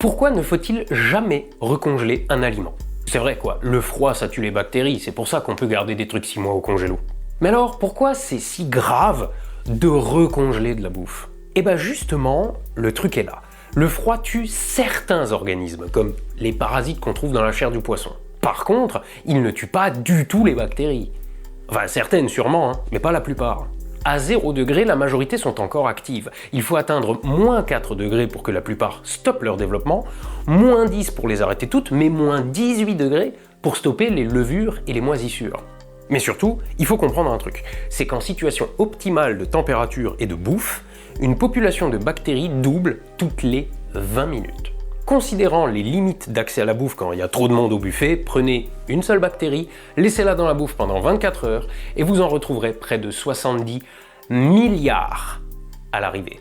Pourquoi ne faut-il jamais recongeler un aliment? C'est vrai quoi, le froid ça tue les bactéries, c'est pour ça qu'on peut garder des trucs 6 mois au congélo. Mais alors pourquoi c'est si grave de recongeler de la bouffe? Eh ben justement, le truc est là. Le froid tue certains organismes, comme les parasites qu'on trouve dans la chair du poisson. Par contre, il ne tue pas du tout les bactéries. Enfin certaines sûrement, hein, mais pas la plupart. À 0 degré, la majorité sont encore actives. Il faut atteindre moins 4 degrés pour que la plupart stoppent leur développement, moins 10 pour les arrêter toutes, mais moins 18 degrés pour stopper les levures et les moisissures. Mais surtout, il faut comprendre un truc, c'est qu'en situation optimale de température et de bouffe, une population de bactéries double toutes les 20 minutes. Considérant les limites d'accès à la bouffe quand il y a trop de monde au buffet, prenez une seule bactérie, laissez-la dans la bouffe pendant 24 heures et vous en retrouverez près de 70 milliards à l'arrivée.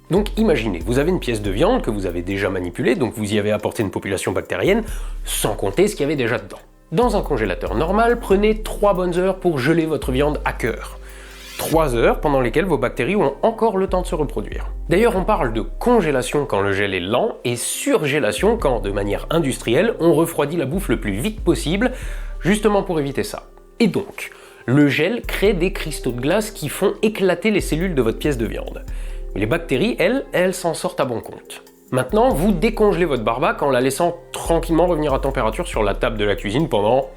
Donc imaginez, vous avez une pièce de viande que vous avez déjà manipulée, donc vous y avez apporté une population bactérienne, sans compter ce qu'il y avait déjà dedans. Dans un congélateur normal, prenez 3 bonnes heures pour geler votre viande à cœur. 3 heures pendant lesquelles vos bactéries ont encore le temps de se reproduire. D'ailleurs, on parle de congélation quand le gel est lent et surgélation quand, de manière industrielle, on refroidit la bouffe le plus vite possible, justement pour éviter ça. Et donc, le gel crée des cristaux de glace qui font éclater les cellules de votre pièce de viande. Mais les bactéries, elles s'en sortent à bon compte. Maintenant, vous décongelez votre barbac en la laissant tranquillement revenir à température sur la table de la cuisine pendant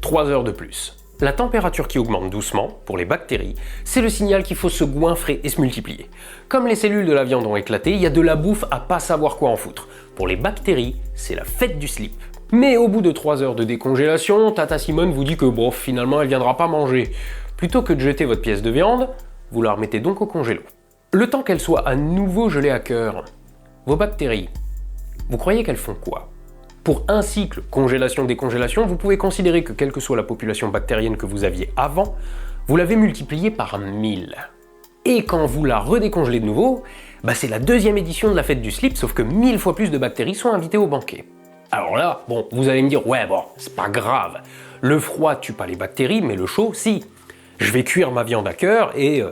3 heures de plus. La température qui augmente doucement, pour les bactéries, c'est le signal qu'il faut se goinfrer et se multiplier. Comme les cellules de la viande ont éclaté, il y a de la bouffe à pas savoir quoi en foutre. Pour les bactéries, c'est la fête du slip. Mais au bout de 3 heures de décongélation, Tata Simone vous dit que bon, finalement elle viendra pas manger. Plutôt que de jeter votre pièce de viande, vous la remettez donc au congélo. Le temps qu'elle soit à nouveau gelée à cœur, vos bactéries, vous croyez qu'elles font quoi? Pour un cycle congélation-décongélation, vous pouvez considérer que quelle que soit la population bactérienne que vous aviez avant, vous l'avez multipliée par 1000. Et quand vous la redécongelez de nouveau, c'est la deuxième édition de la fête du slip, sauf que 1000 fois plus de bactéries sont invitées au banquet. Alors là, bon, vous allez me dire, ouais bon, c'est pas grave, le froid tue pas les bactéries, mais le chaud, si. Je vais cuire ma viande à cœur et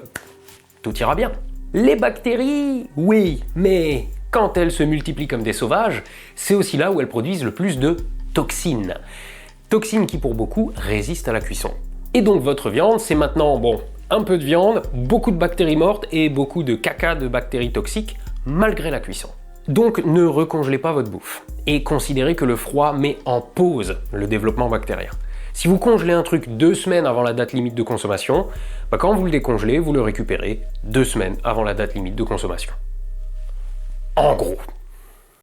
tout ira bien. Les bactéries, oui, mais quand elles se multiplient comme des sauvages, c'est aussi là où elles produisent le plus de toxines. Toxines qui pour beaucoup résistent à la cuisson. Et donc votre viande, c'est maintenant, bon, un peu de viande, beaucoup de bactéries mortes et beaucoup de caca de bactéries toxiques, malgré la cuisson. Donc ne recongelez pas votre bouffe. Et considérez que le froid met en pause le développement bactérien. Si vous congelez un truc 2 semaines avant la date limite de consommation, quand vous le décongelez, vous le récupérez 2 semaines avant la date limite de consommation. En gros.